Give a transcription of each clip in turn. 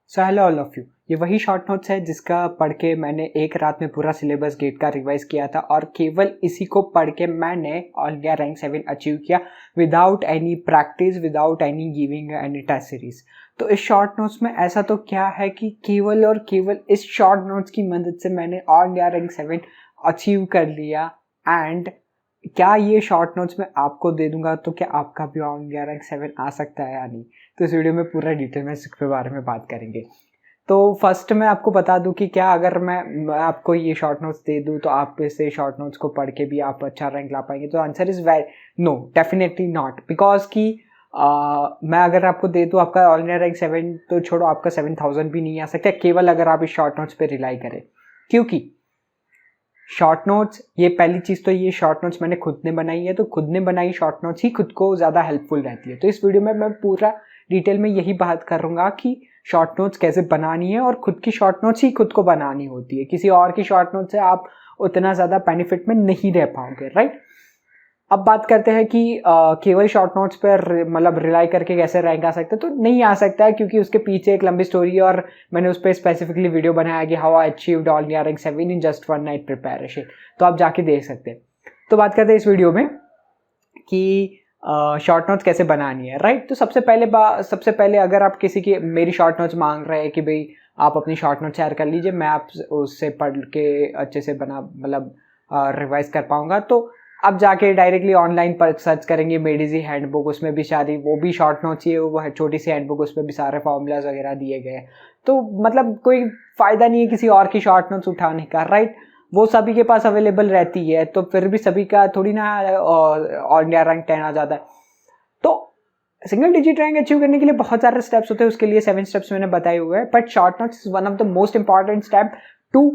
So hello all of you. ये वही short notes है जिसका पढ़ के मैंने एक रात में पूरा सिलेबस गेट का रिवाइज किया था और केवल इसी को पढ़ के मैंने ऑल इंडिया रैंक 7 अचीव किया without any practice, without any giving any test series. तो इस शॉर्ट नोट्स में ऐसा तो क्या है कि केवल और केवल इस शॉर्ट नोट्स की मदद से मैंने ऑल इंडिया रैंक 7 अचीव कर लिया। एंड क्या ये शॉर्ट नोट्स मैं आपको दे दूंगा तो क्या आपका भी ऑल इंडिया रैंक 7 आ सकता है या नहीं? तो इस वीडियो में पूरा डिटेल में इसके बारे में बात करेंगे। तो फर्स्ट मैं आपको बता दूं कि क्या अगर मैं आपको ये शॉर्ट नोट्स दे दूं तो आप इसे शॉर्ट नोट्स को पढ़ के भी आप अच्छा रैंक ला पाएंगे? तो answer is no, definitely not. Because कि मैं अगर आपको दे दूं आपका ऑल इंडिया रैंक 7 तो छोड़ो, आपका 7000 भी नहीं आ सकता केवल अगर आप इस शॉर्ट नोट्स पे रिलाई करें। क्योंकि शॉर्ट नोट्स, ये पहली चीज़ तो ये शॉर्ट नोट्स मैंने खुद ने बनाई है, तो खुद ने बनाई शॉर्ट नोट्स ही खुद को ज़्यादा हेल्पफुल रहती है। तो इस वीडियो में मैं पूरा डिटेल में यही बात करूँगा कि शॉर्ट नोट्स कैसे बनानी है और खुद की शॉर्ट नोट्स ही खुद को बनानी होती है। किसी और की शॉर्ट नोट्स से आप उतना ज़्यादा बेनिफिट में नहीं रह पाओगे, राइट। अब बात करते हैं कि केवल शॉर्ट नोट्स पर मतलब रिलाई करके कैसे रैंक आ सकता है। तो नहीं आ सकता है क्योंकि उसके पीछे एक लंबी स्टोरी है और मैंने उस पर स्पेसिफिकली वीडियो बनाया कि how I achieved all India rank 7 in just 1 night preparation. तो आप जाके देख सकते हैं। तो बात करते हैं इस वीडियो में कि शॉर्ट नोट्स कैसे बनानी है, राइट। तो सबसे पहले अगर आप किसी की मेरी शॉर्ट नोट्स मांग रहे हैं कि भाई आप अपनी शॉर्ट नोट शेयर कर लीजिए, मैं आप उससे पढ़ के अच्छे से रिवाइज कर पाऊंगा, तो आप जाके डायरेक्टली ऑनलाइन पर सर्च करेंगे मेडिजी हैंडबुक, उसमें भी सारी वो भी शॉर्ट नोट्स ही है, वो है छोटी सी हैंडबुक, उसमें भी सारे फॉर्मूलाज वगैरह दिए गए हैं। तो मतलब कोई फ़ायदा नहीं है किसी और की शॉर्ट नोट्स उठाने का, राइट। वो सभी के पास अवेलेबल रहती है, तो फिर भी सभी का थोड़ी ना ऑल इंडिया रैंक 10 आ जाता है। तो सिंगल डिजिट रैंक अचीव करने के लिए बहुत सारे स्टेप्स होते हैं, उसके लिए 7 स्टेप्स मैंने बताए हुए हैं। But short notes is one of the most important step to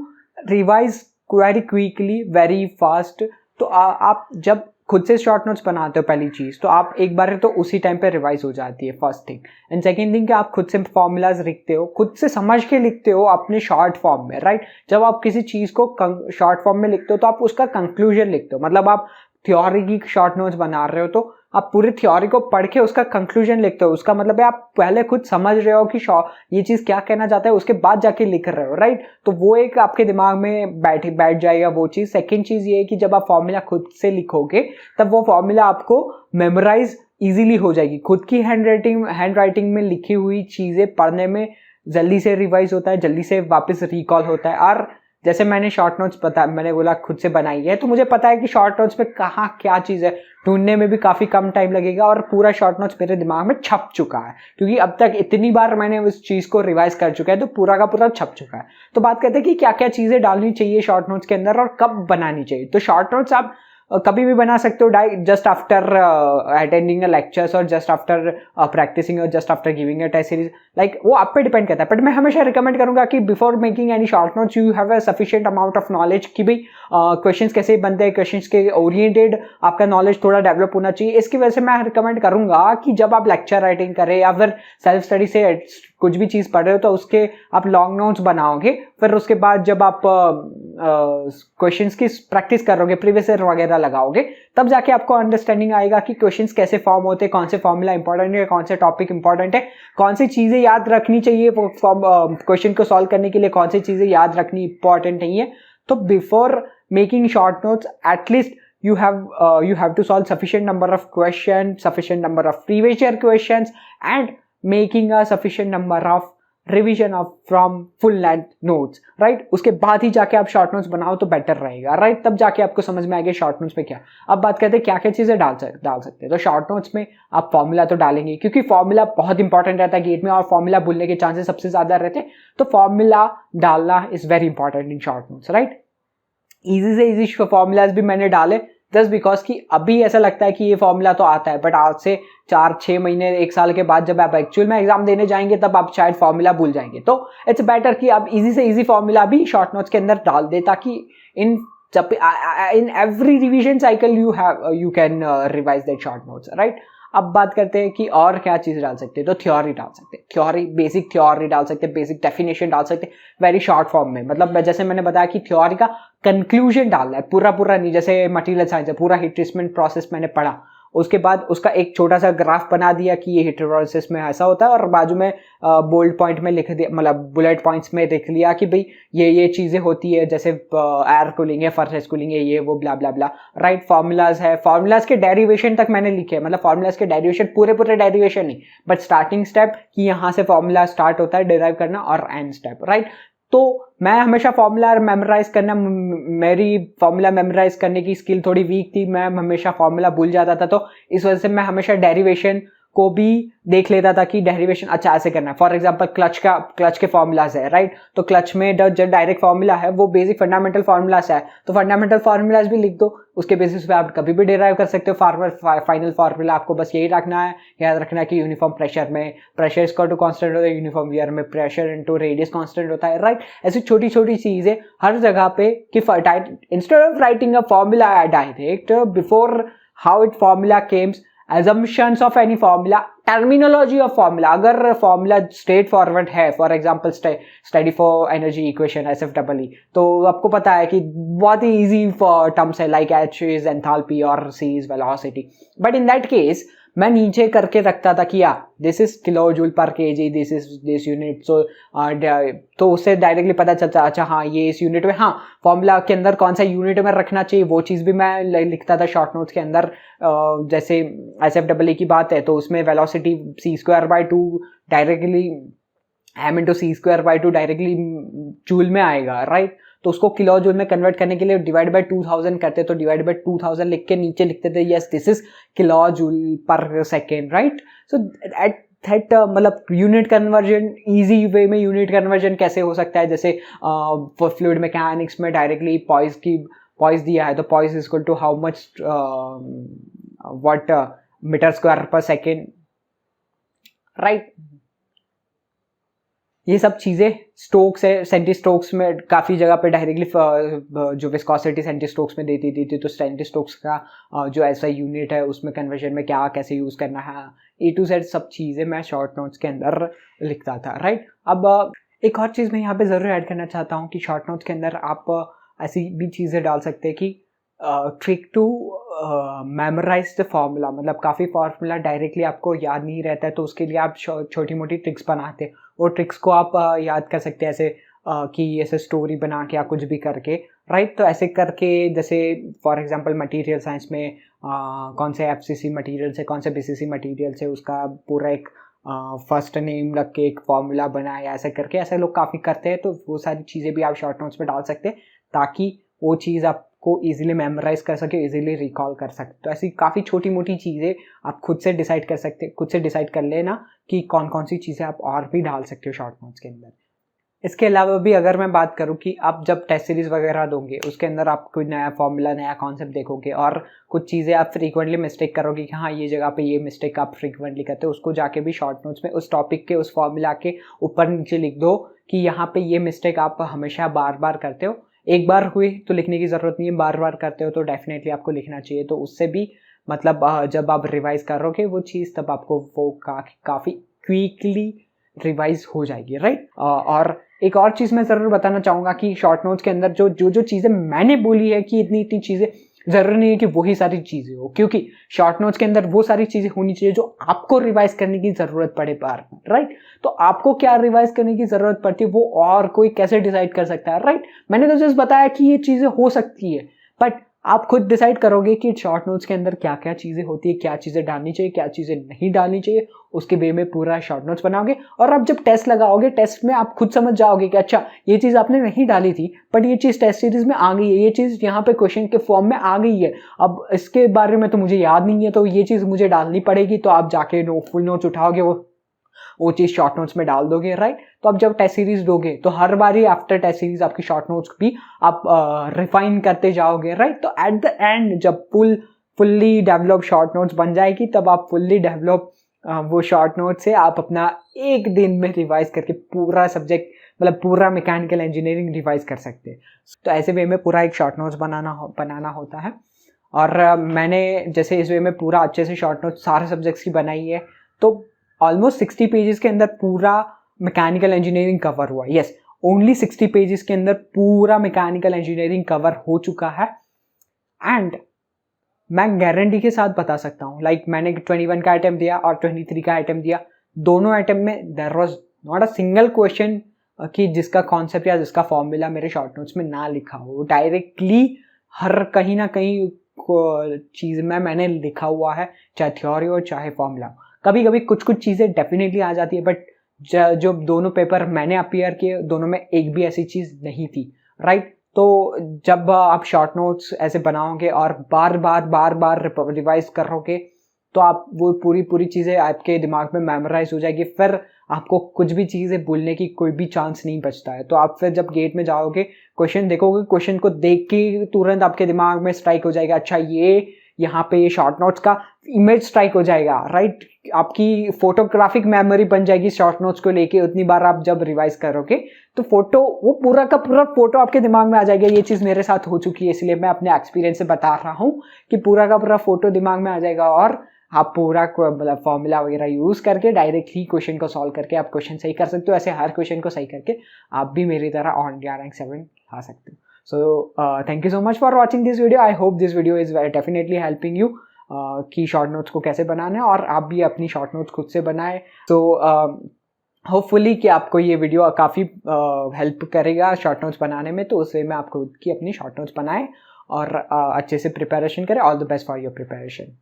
revise very quickly, very fast. तो आप जब खुद से शॉर्ट नोट्स बनाते हो पहली चीज़, तो आप एक बार तो उसी टाइम पे रिवाइज हो जाती है, first thing. And second thing कि आप खुद से फॉर्मूलाज लिखते हो, खुद से समझ के लिखते हो अपने शॉर्ट फॉर्म में, राइट। जब आप किसी चीज़ को शॉर्ट फॉर्म में लिखते हो तो आप उसका कंक्लूजन लिखते हो। मतलब आप थ्योरी की शॉर्ट नोट्स बना रहे हो तो आप पूरी थ्योरी को पढ़ के उसका कंक्लूजन लिखते हो। उसका मतलब है आप पहले खुद समझ रहे हो कि ये चीज़ क्या कहना चाहता है, उसके बाद जाके लिख रहे हो, राइट। तो वो एक आपके दिमाग में बैठ जाएगा वो चीज़। सेकेंड चीज़ ये है कि जब आप फॉर्मूला खुद से लिखोगे तब वो फॉर्मूला आपको मेमोराइज इजीली हो जाएगी। खुद की हैंड राइटिंग में लिखी हुई चीज़ें पढ़ने में जल्दी से रिवाइज होता है, जल्दी से वापस रिकॉल होता है। और जैसे मैंने शॉर्ट नोट्स मैंने बोला खुद से बनाई है, तो मुझे पता है कि शॉर्ट नोट्स में कहाँ क्या चीज़ है, ढूंढने में भी काफ़ी कम टाइम लगेगा और पूरा शॉर्ट नोट्स मेरे दिमाग में छप चुका है, क्योंकि अब तक इतनी बार मैंने उस चीज़ को रिवाइज कर चुका है, तो पूरा का पूरा छप चुका है। तो बात करते हैं कि क्या क्या चीज़ें डालनी चाहिए शॉर्ट नोट्स के अंदर और कब बनानी चाहिए। तो शॉर्ट नोट्स आप कभी भी बना सकते हो, जस्ट आफ्टर अटेंडिंग लेक्चर्स और जस्ट आफ्टर प्रैक्टिसिंग और just after giving a test series, like वो आप पे डिपेंड करता है। बट मैं हमेशा रिकमेंड करूंगा कि before making any short notes you have a sufficient amount of knowledge कि भाई क्वेश्चंस कैसे बनते हैं, क्वेश्चंस के ओरिएंटेड आपका नॉलेज थोड़ा डेवलप होना चाहिए। इसकी वजह से मैं रिकमेंड करूंगा कि जब आप लेक्चर राइटिंग करें या फिर सेल्फ स्टडी से कुछ भी चीज़ पढ़ रहे हो तो उसके आप लॉन्ग नोट्स बनाओगे, फिर उसके बाद जब आप क्वेश्चंस की प्रैक्टिस करोगे, प्रीवियस ईयर वगैरह लगाओगे, तब जाके आपको अंडरस्टैंडिंग आएगा कि क्वेश्चंस कैसे फॉर्म होते हैं, कौन से फॉर्मूला इंपॉर्टेंट है, कौन से टॉपिक इंपॉर्टेंट है, कौन सी चीज़ें याद रखनी चाहिए क्वेश्चन को सॉल्व करने के लिए, कौन सी चीज़ें याद रखनी इंपॉर्टेंट नहीं है। तो before making short notes at least you have to solve sufficient number of questions, sufficient number of previous year questions, and making a sufficient number of revision of from full length notes, right. उसके बाद ही जाके आप short notes बनाओ तो better रहेगा, right. तब जाके आपको समझ में आएगा शॉर्ट नोट्स में क्या। अब बात करते हैं क्या क्या चीज़ें डाल सकते हैं। तो शॉर्ट नोट्स में आप फॉर्मूला तो डालेंगे, क्योंकि फॉर्मूला बहुत इंपॉर्टेंट रहता है गेट में और फॉर्मूला भूलने के चांसेस सबसे ज़्यादा रहते हैं। तो फॉर्मूला डालना is very important in short notes, right. Easy से ईजी फॉर्मूलाज भी मैंने डाले जस्ट बिकॉज कि अभी ऐसा लगता है कि ये फॉर्मूला तो आता है, बट आज से 4-6 महीने 1 साल के बाद जब आप एक्चुअल में एग्जाम देने जाएंगे तब आप शायद फॉर्मूला भूल जाएंगे। तो इट्स बेटर कि आप इजी से इजी फॉर्मूला भी शॉर्ट नोट्स के अंदर डाल दे, ताकि in every revision cycle you can revise that short notes, right. अब बात करते हैं कि और क्या चीज़ डाल सकते हैं। तो थ्योरी डाल सकते हैं, बेसिक थ्योरी डाल सकते हैं, बेसिक डेफिनेशन डाल सकते हैं वेरी शॉर्ट फॉर्म में। मतलब जैसे मैंने बताया कि थ्योरी का कंक्लूजन डालना है, पूरा नहीं, जैसे मटेरियल साइंस है, पूरा हीट ट्रीटमेंट प्रोसेस मैंने पढ़ा, उसके बाद उसका एक छोटा सा ग्राफ बना दिया कि ये हीट प्रोसेस में ऐसा होता है, और बाजू में बोल्ड पॉइंट में लिख दिया, मतलब बुलेट पॉइंट्स में लिख लिया कि भाई ये चीज़ें होती है, जैसे एयर कूलिंग है, फर्नेस कूलिंग है, ये वो ब्ला ब्ला ब्ला, राइट। फॉर्मूलाज है, फॉर्मूलाज के डेरिवेशन तक मैंने लिखे, मतलब फॉर्मूलाज के डेरिवेशन पूरे डेरिवेशन नहीं, बट स्टार्टिंग स्टेप कि यहाँ से फॉर्मूला स्टार्ट होता है डिराइव करना, और एंड स्टेप, राइट। तो मैं हमेशा फॉर्मूला मेमोराइज करना, मेरी फॉर्मूला मेमोराइज करने की स्किल थोड़ी वीक थी, मैं हमेशा फॉर्मूला भूल जाता था, तो इस वजह से मैं हमेशा डेरिवेशन को भी देख लेता था कि डेरिवेशन अच्छा ऐसे करना है। फॉर एग्जांपल क्लच के फॉर्मूलाज है, राइट। तो क्लच में जो डायरेक्ट फॉर्मूला है वो बेसिक फंडामेंटल फॉर्मूलाज है, तो फंडामेंटल फॉर्मूलाज भी लिख दो, उसके बेसिस पे आप कभी भी डिराइव कर सकते हो फाइनल फॉर्मूला। आपको बस यही रखना है, याद रखना है कि यूनिफॉर्म प्रेशर में प्रेशर इक्वल टू कांस्टेंट होता है, यूनिफॉर्म वियर में प्रेशर इनटू रेडियस कांस्टेंट होता है, राइट। ऐसी छोटी छोटी चीजें हर जगह पे कि instead of writing a formula direct before how it formula Kemps, assumptions of any formula, terminology of formula, अगर formula straight forward है, for example study for energy equation SFEE, तो आपको पता है कि बहुत ही easy for terms है like H is enthalpy और C is velocity, but in that case मैं नीचे करके रखता था कि दिस इज किलो जूल पर के जी, दिस इज दिस यूनिट, सो तो उससे डायरेक्टली पता चलता अच्छा हाँ ये इस यूनिट में, हाँ फॉर्मूला के अंदर कौन सा यूनिट में रखना चाहिए वो चीज़ भी मैं लिखता था शॉर्ट नोट्स के अंदर। जैसे SFEE की बात है तो उसमें velocity c²/2 directly m/c²/2 directly joule में आएगा, राइट। तो उसको किलो जूल में कन्वर्ट करने के लिए डिवाइड बाय 2000 करते, तो डिवाइड बाय 2000 लिख के नीचे लिखते थे yes this is kilo joule per second, right. So at that मतलब यूनिट कन्वर्जन, इजी वे में यूनिट कन्वर्जन कैसे हो सकता है, जैसे फ्लूइड मैकेनिक्स में डायरेक्टली पॉइस दिया है, तो poise is equal to how much what metre square per second, right. ये सब चीज़ें स्टोक्स है, सेंटी स्टोक्स में काफ़ी जगह पे डायरेक्टली जो विस्कोसिटी सेंटी स्टोक्स में देती थी, तो सेंटी स्टोक्स का जो ऐसा यूनिट है उसमें कन्वर्जन में क्या कैसे यूज़ करना है, A to Z सब चीज़ें मैं शॉर्ट नोट्स के अंदर लिखता था, राइट। अब एक और चीज़ मैं यहाँ पे ज़रूर ऐड करना चाहता हूँ कि शॉर्ट नोट्स के अंदर आप ऐसी भी चीज़ें डाल सकते हैं कि trick to memorise the formula, मतलब काफ़ी फार्मूला डायरेक्टली आपको याद नहीं रहता है, तो उसके लिए आप छोटी मोटी ट्रिक्स बनाते हैं, वो ट्रिक्स को आप याद कर सकते हैं ऐसे कि ऐसे स्टोरी बना के या कुछ भी करके, राइट। तो ऐसे करके जैसे फॉर एग्जांपल मटेरियल साइंस में कौन से FCC मटेरियल से कौन से BCC मटेरियल से उसका पूरा एक फर्स्ट नेम रख के एक फार्मूला बनाया, ऐसे करके ऐसे लोग काफ़ी करते हैं, तो वो सारी चीज़ें भी आप शॉर्ट नोट्स में डाल सकते हैं ताकि वो चीज़ आपको इजीली मेमोराइज कर सके, इजीली रिकॉल कर सकते। तो ऐसी काफ़ी छोटी मोटी चीज़ें आप खुद से डिसाइड कर सकते, खुद से डिसाइड कर लेना कि कौन कौन सी चीज़ें आप और भी डाल सकते हो शॉर्ट नोट्स के अंदर। इसके अलावा भी अगर मैं बात करूं कि आप जब टेस्ट सीरीज वगैरह दोगे उसके अंदर आप कोई नया फॉर्मूला, नया कॉन्सेप्ट देखोगे और कुछ चीज़ें आप फ्रीक्वेंटली मिस्टेक करोगे कि हाँ ये जगह पे ये मिस्टेक आप फ्रीक्वेंटली करते हो, उसको जाके भी शॉर्ट नोट्स में उस टॉपिक के उस फॉर्मूला के ऊपर नीचे लिख दो कि यहाँ पे ये मिस्टेक आप हमेशा बार बार करते हो, एक बार हुई तो लिखने की ज़रूरत नहीं है, बार बार करते हो तो डेफिनेटली आपको लिखना चाहिए। तो उससे भी मतलब जब आप रिवाइज करोगे वो चीज़ तब आपको वो काफ़ी क्विकली रिवाइज हो जाएगी, राइट। और एक और चीज़ मैं ज़रूर बताना चाहूँगा कि शॉर्ट नोट्स के अंदर जो चीज़ें मैंने बोली है कि इतनी चीज़ें ज़रूरी नहीं है कि वही सारी चीज़ें हो, क्योंकि शॉर्ट नोट्स के अंदर वो सारी चीज़ें होनी चाहिए जो आपको रिवाइज करने की ज़रूरत पड़े बार, राइट। तो आपको क्या रिवाइज करने की ज़रूरत पड़ती है वो और कोई कैसे डिसाइड कर सकता है, राइट। मैंने तो जस्ट बताया कि ये चीज़ें हो सकती है, बट आप खुद डिसाइड करोगे कि शॉर्ट नोट्स के अंदर क्या क्या चीज़ें होती है, क्या चीज़ें डालनी चाहिए, क्या चीज़ें नहीं डालनी चाहिए, उसके वे में पूरा शॉर्ट नोट्स बनाओगे। और आप जब टेस्ट लगाओगे, टेस्ट में आप खुद समझ जाओगे कि अच्छा ये चीज़ आपने नहीं डाली थी बट ये चीज़ टेस्ट सीरीज में आ गई है, ये चीज़ यहाँ पे क्वेश्चन के फॉर्म में आ गई है, अब इसके बारे में तो मुझे याद नहीं है तो ये चीज़ मुझे डालनी पड़ेगी। तो आप जाके फुल नोट्स उठाओगे, वो चीज़ शॉर्ट नोट्स में डाल दोगे, राइट। तो अब जब टेस्ट सीरीज दोगे तो हर बारी आफ्टर टेस्ट सीरीज आपकी शॉर्ट नोट्स भी आप रिफाइन करते जाओगे, राइट। तो एट द एंड जब फुल्ली डेवलप शॉर्ट नोट्स बन जाएगी तब आप फुल्ली डेवलप वो शॉर्ट नोट से आप अपना एक दिन में रिवाइज करके पूरा सब्जेक्ट मतलब पूरा मैकेनिकल इंजीनियरिंग रिवाइज कर सकते हैं। तो ऐसे वे में पूरा एक शॉर्ट नोट्स बनाना होता है। और मैंने जैसे इस वे में पूरा अच्छे से शॉर्ट नोट्स सारे सब्जेक्ट्स की बनाई है, तो ऑलमोस्ट 60 पेजेस के अंदर पूरा मैकेनिकल इंजीनियरिंग कवर हुआ। यस, ओनली 60 पेजेस के अंदर पूरा मैकेनिकल इंजीनियरिंग कवर हो चुका है। एंड मैं गारंटी के साथ बता सकता हूँ, लाइक मैंने 21 का आइटम दिया और 23 का आइटम दिया, दोनों आइटम में there was not a single question कि जिसका कॉन्सेप्ट या जिसका फॉर्मूला मेरे शॉर्ट नोट्स में ना लिखा हो। डायरेक्टली हर कहीं ना कहीं चीज़ में मैंने लिखा हुआ है, चाहे थ्योरी हो चाहे फॉर्मूला। कभी कभी कुछ कुछ चीज़ें डेफिनेटली आ जाती है, बट जो दोनों पेपर मैंने अपीयर किए दोनों में एक भी ऐसी चीज़ नहीं थी, राइट। तो जब आप शॉर्ट नोट्स ऐसे बनाओगे और बार बार रिवाइज करोगे तो आप वो पूरी चीज़ें आपके दिमाग में मेमोराइज हो जाएगी, फिर आपको कुछ भी चीज़ें भूलने की कोई भी चांस नहीं बचता है। तो आप फिर जब गेट में जाओगे, क्वेश्चन देखोगे, क्वेश्चन को देख के तुरंत आपके दिमाग में स्ट्राइक हो जाएगा, अच्छा ये यहाँ पे ये शॉर्ट नोट्स का इमेज स्ट्राइक हो जाएगा, राइट। आपकी फोटोग्राफिक मेमोरी बन जाएगी शॉर्ट नोट्स को लेके। उतनी बार आप जब रिवाइज करोगे तो फोटो, वो पूरा का पूरा फोटो आपके दिमाग में आ जाएगा। ये चीज़ मेरे साथ हो चुकी है, इसलिए मैं अपने एक्सपीरियंस से बता रहा हूँ कि पूरा का पूरा फोटो दिमाग में आ जाएगा और आप पूरा मतलब फॉर्मूला वगैरह यूज़ करके डायरेक्टली क्वेश्चन को सॉल्व करके आप क्वेश्चन सही कर सकते हो। ऐसे हर क्वेश्चन को सही करके आप भी मेरी तरह ऑल इंडिया रैंक 7 ला सकते हो। So thank you so much for watching this video. I hope this video is definitely helping you कि शॉर्ट नोट्स को कैसे बनाना है और आप भी अपनी शॉर्ट नोट्स खुद से बनाए। तो होपफुली कि आपको ये वीडियो काफ़ी हेल्प करेगा शॉर्ट नोट्स बनाने में। तो उससे मैं आपको की अपनी शॉर्ट नोट्स बनाएं और अच्छे से प्रिपरेशन करें। All the best for your preparation.